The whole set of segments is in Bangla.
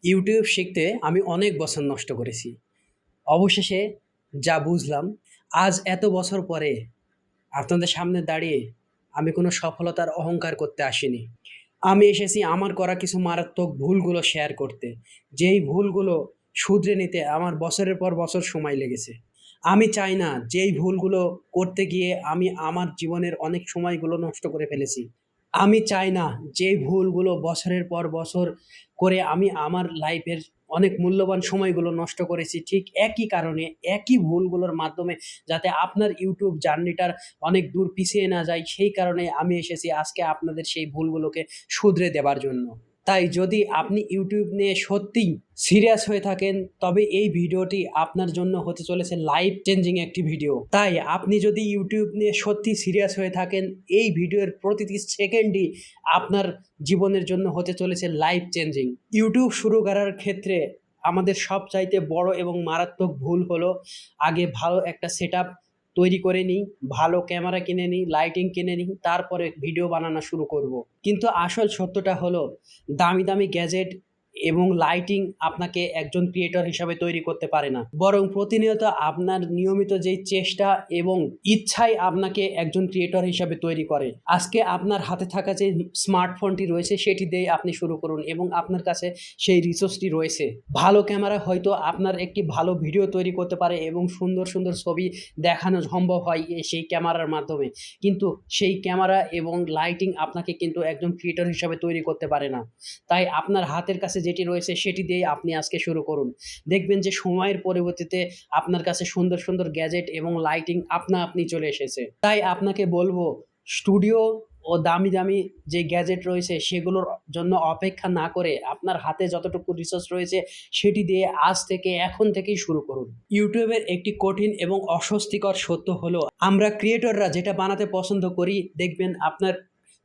ইউটিউব শিখতে আমি অনেক বছর নষ্ট করেছি। অবশেষে যা বুঝলাম, আজ এত বছর পরে আপনাদের সামনে দাঁড়িয়ে আমি কোনো সফলতার অহংকার করতে আসিনি। আমি এসেছি আমার করা কিছু মারাত্মক ভুলগুলো শেয়ার করতে। যেই ভুলগুলো শুধরে নিতে আমার বছরের পর বছর সময় লেগেছে। আমি চাই না যেই ভুলগুলো করতে গিয়ে আমি আমার জীবনের অনেক সময়গুলো নষ্ট করে ফেলেছি। আমি চাই না যেই ভুলগুলো বছরের পর বছর করে আমি আমার লাইফের অনেক মূল্যবান সময়গুলো নষ্ট করেছি, ঠিক একই কারণে একই ভুলগুলোর মাধ্যমে যাতে আপনার ইউটিউব জার্নিটার অনেক দূর পিছিয়ে না যায়, সেই কারণে আমি এসেছি আজকে আপনাদের সেই ভুলগুলোকে শুধরে দেবার জন্য। তাই যদি আপনি ইউটিউব নিয়ে সত্যিই সিরিয়াস হয়ে থাকেন, তবে এই ভিডিওটি আপনার জন্য হতে চলেছে লাইফ চেঞ্জিং একটি ভিডিও। তাই আপনি যদি ইউটিউব নিয়ে সত্যি সিরিয়াস হয়ে থাকেন, এই ভিডিওর প্রতিটি সেকেন্ডই আপনার জীবনের জন্য হতে চলেছে লাইফ চেঞ্জিং। ইউটিউব শুরু করার ক্ষেত্রে আমাদের সবচাইতে বড় এবং মারাত্মক ভুল হলো আগে ভালো একটা সেটআপ তৈরি করে নিই, ভালো ক্যামেরা কিনে নিই, লাইটিং কিনে নিই, তারপরে ভিডিও বানানো শুরু করব। কিন্তু আসল সত্যটা হলো দামি দামি গ্যাজেট এবং লাইটিং আপনাকে একজন ক্রিয়েটর হিসাবে তৈরি করতে পারে না, বরং প্রতিনিয়ত আপনার নিয়মিত যেই চেষ্টা এবং ইচ্ছাই আপনাকে একজন ক্রিয়েটর হিসাবে তৈরি করে। আজকে আপনার হাতে থাকা যে স্মার্টফোনটি রয়েছে সেটি দিয়ে আপনি শুরু করুন এবং আপনার কাছে সেই রিসোর্সটি রয়েছে। ভালো ক্যামেরা হয়তো আপনার একটি ভালো ভিডিও তৈরি করতে পারে এবং সুন্দর সুন্দর ছবি দেখানো সম্ভব হয় সেই ক্যামেরার মাধ্যমে, কিন্তু সেই ক্যামেরা এবং লাইটিং আপনাকে কিন্তু একজন ক্রিয়েটর হিসাবে তৈরি করতে পারে না। তাই আপনার হাতের কাছে যেটি রয়েছে সেটি দিয়ে আপনি আজকে শুরু করুন। দেখবেন যে সময়ের পরিবর্তিতে আপনার কাছে সুন্দর সুন্দর গ্যাজেট এবং লাইটিং আপনা আপনি চলে এসেছে। তাই আপনাকে বলবো, স্টুডিও ও দামি দামি যে গ্যাজেট রয়েছে সেগুলোর জন্য অপেক্ষা না করে আপনার হাতে যতটুকু রিসোর্স রয়েছে সেটি দিয়ে আজ থেকে এখন থেকেই শুরু করুন। ইউটিউবের একটি কঠিন এবং অস্বস্তিকর সত্য হলো, আমরা ক্রিয়েটররা যেটা বানাতে পছন্দ করি, দেখবেন আপনার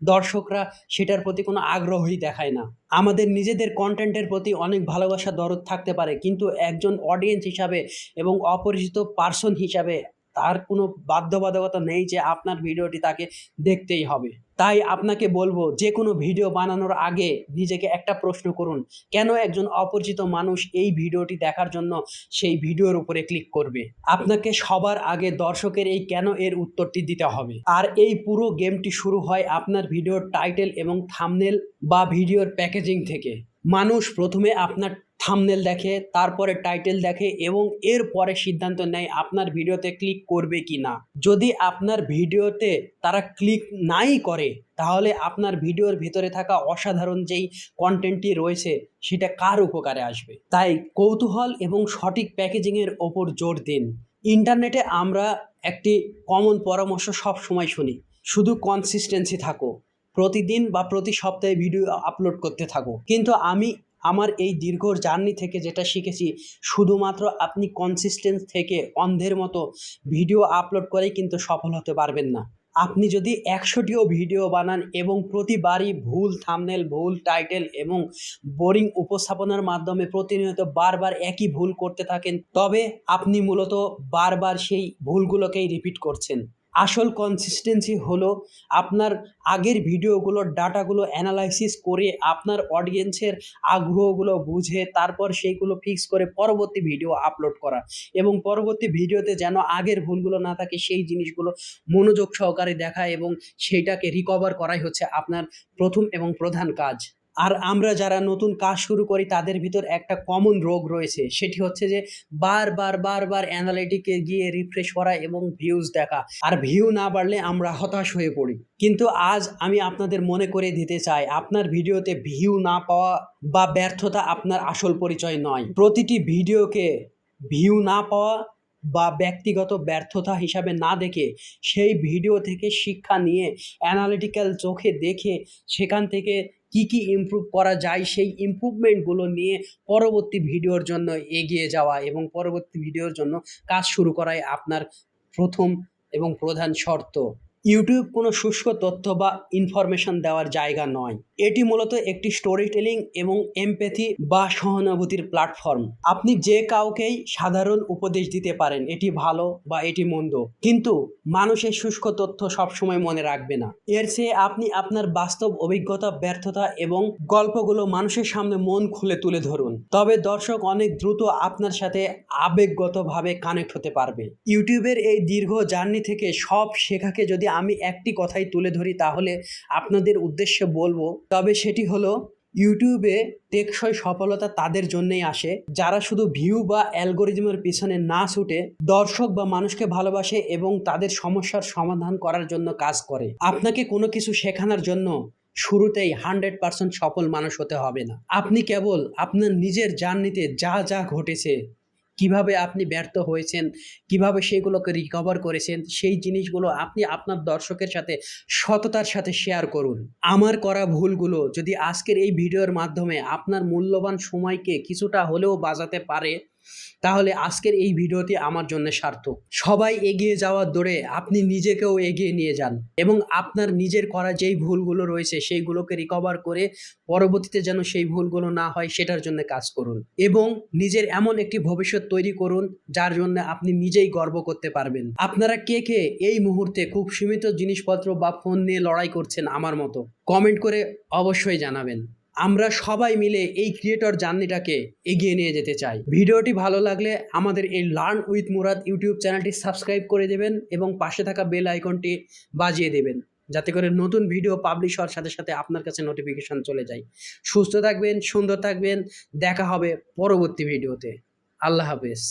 দর্শকরা সেটার প্রতি কোনো আগ্রহই দেখায় না। আমাদের নিজেদের কন্টেন্টের প্রতি অনেক ভালোবাসা দরদ থাকতে পারে, কিন্তু একজন অডিয়েন্স হিসাবে এবং অপরিচিত পার্সন হিসাবে তার কোনো বাধ্যবাধকতা নেই যে আপনার ভিডিওটি তাকে দেখতেই হবে। তাই আপনাকে বলবো, যে কোনো ভিডিও বানানোর আগে নিজেকে একটা প্রশ্ন করুন, কেন একজন অপরিচিত মানুষ এই ভিডিওটি দেখার জন্য সেই ভিডিওর উপরে ক্লিক করবে? আপনাকে সবার আগে দর্শকের এই কেন এর উত্তরটি দিতে হবে। আর এই পুরো গেমটি শুরু হয় আপনার ভিডিওর টাইটেল এবং থাম্বনেল বা ভিডিওর প্যাকেজিং থেকে। মানুষ প্রথমে আপনার থাম্বনেল দেখে, তারপরে টাইটেল দেখে এবং এরপরে সিদ্ধান্ত নেয় আপনার ভিডিওতে ক্লিক করবে কি না। যদি আপনার ভিডিওতে তারা ক্লিক নাই করে, তাহলে আপনার ভিডিওর ভিতরে থাকা অসাধারণ যেই কন্টেন্টটি রয়েছে সেটা কার উপকারে আসবে? তাই কৌতূহল এবং সঠিক প্যাকেজিংয়ের ওপর জোর দিন। ইন্টারনেটে আমরা একটি কমন পরামর্শ সব সময় শুনি, শুধু কনসিস্টেন্সি থাকো, প্রতিদিন বা প্রতি সপ্তাহে ভিডিও আপলোড করতে থাকো। কিন্তু আমি আমার এই দীর্ঘ জার্নি থেকে যেটা শিখেছি, শুধুমাত্র আপনি কনসিস্টেন্স থেকে অন্ধের মতো ভিডিও আপলোড করেই কিন্তু সফল হতে পারবেন না। আপনি যদি ১০০টিও ভিডিও বানান এবং প্রতিবারই ভুল থাম্বনেল, ভুল টাইটেল এবং বোরিং উপস্থাপনার মাধ্যমে প্রতিনিয়ত বারবার একই ভুল করতে থাকেন, তবে আপনি মূলত বারবার সেই ভুলগুলোকেই রিপিট করছেন। আসল কনসিস্টেন্সি হলো আপনার আগের ভিডিওগুলোর ডাটাগুলো অ্যানালাইসিস করে আপনার অডিয়েন্সের আগ্রহগুলো বুঝে তারপর সেইগুলো ফিক্স করে পরবর্তী ভিডিও আপলোড করা, এবং পরবর্তী ভিডিওতে যেন আগের ভুলগুলো না থাকে সেই জিনিসগুলো মনোযোগ সহকারে দেখা এবং সেইটাকে রিকভার করাই হচ্ছে আপনার প্রথম এবং প্রধান কাজ। আর আমরা যারা নতুন কাজ শুরু করি তাদের ভিতর একটা কমন রোগ রয়েছে, সেটি হচ্ছে যে বারবার অ্যানালিটিকে গিয়ে রিফ্রেশ করা এবং ভিউজ দেখা, আর ভিউ না বাড়লে আমরা হতাশ হয়ে পড়ি। কিন্তু আজ আমি আপনাদের মনে করে দিতে চাই, আপনার ভিডিওতে ভিউ না পাওয়া বা ব্যর্থতা আপনার আসল পরিচয় নয়। প্রতিটি ভিডিওকে ভিউ না পাওয়া বা ব্যক্তিগত ব্যর্থতা হিসাবে না দেখে সেই ভিডিও থেকে শিক্ষা নিয়ে অ্যানালিটিক্যাল চোখে দেখে সেখান থেকে কি ইমপ্রুভ করা যায় সেই ইমপ্রুভমেন্টগুলো নিয়ে পরবর্তী ভিডিওর জন্য এগিয়ে যাওয়া এবং পরবর্তী ভিডিওর জন্য কাজ শুরু করাই আপনার প্রথম এবং প্রধান শর্ত। ইউটিউব কোনো শুষ্ক তথ্য বা ইনফরমেশন দেওয়ার জায়গা নয়। এটি মূলত একটি স্টোরি টেলিং এবং এমপ্যাথি বা সহানুভূতির প্ল্যাটফর্ম। আপনি যে কাউকেই সাধারণ উপদেশ দিতে পারেন, এটি ভালো বা এটি মন্দ, কিন্তু মানুষের শুষ্ক তথ্য সবসময় মনে রাখবে না। এর চেয়ে আপনি আপনার বাস্তব অভিজ্ঞতা, ব্যর্থতা এবং গল্পগুলো মানুষের সামনে মন খুলে তুলে ধরুন। তবে দর্শক অনেক দ্রুত আপনার সাথে আবেগগতভাবে কানেক্ট হতে পারবে। ইউটিউবের এই দীর্ঘ জার্নি থেকে সব শেখাকে যদি আমি একটি কথাই তুলে ধরি তাহলে আপনাদের উদ্দেশ্যে বলবো, তবে সেটি হলো ইউটিউবে টেকসই সফলতা তাদের জন্যই আসে যারা শুধু ভিউ বা অ্যালগোরিদমের পিছনে না ছুটে দর্শক বা মানুষকে ভালোবাসে এবং তাদের সমস্যার সমাধান করার জন্য কাজ করে। আপনাকে কোনো কিছু শেখানোর জন্য শুরুতেই 100% সফল মানুষ হতে হবে না। আপনি কেবল আপনার নিজের জার্নিতে যা যা ঘটেছে, কিভাবে আপনি ব্যর্থ হয়েছেন, কিভাবে সেগুলোকে রিকভার করেছেন, সেই জিনিসগুলো আপনি আপনার দর্শকের সাথে সততার সাথে শেয়ার করুন। আমার করা ভুলগুলো যদি আজকের এই ভিডিওর মাধ্যমে আপনার মূল্যবান সময়কে কিছুটা হলেও বাঁচাতে পারে, তাহলে আজকের এই ভিডিওটি আমার জন্য সার্থক। সবাই এগিয়ে যাওয়ার দৌড়ে আপনি নিজেকেও এগিয়ে নিয়ে যান এবং আপনার নিজের করা যেই ভুলগুলো রয়েছে সেইগুলোকে রিকভার করে পরবর্তীতে যেন সেই ভুলগুলো না হয় সেটার জন্য কাজ করুন এবং নিজের এমন একটি ভবিষ্যৎ তৈরি করুন যার জন্য আপনি নিজেই গর্ব করতে পারবেন। আপনারা কে কে এই মুহূর্তে খুব সীমিত জিনিসপত্র বা ফোন নিয়ে লড়াই করছেন আমার মতো, কমেন্ট করে অবশ্যই জানাবেন। আমরা সবাই মিলে এই ক্রিয়েটর জার্নিটাকে এগিয়ে নিয়ে যেতে চাই। ভিডিওটি ভালো লাগলে আমাদের এই লার্ন উইথ মুরাদ ইউটিউব চ্যানেলটি সাবস্ক্রাইব করে দেবেন এবং পাশে থাকা বেল আইকনটি বাজিয়ে দেবেন, যাতে করে নতুন ভিডিও পাবলিশ হওয়ার সাথে সাথে আপনার কাছে নোটিফিকেশন চলে যায়। সুস্থ থাকবেন, সুন্দর থাকবেন, দেখা হবে পরবর্তী ভিডিওতে। আল্লাহ হাফেজ।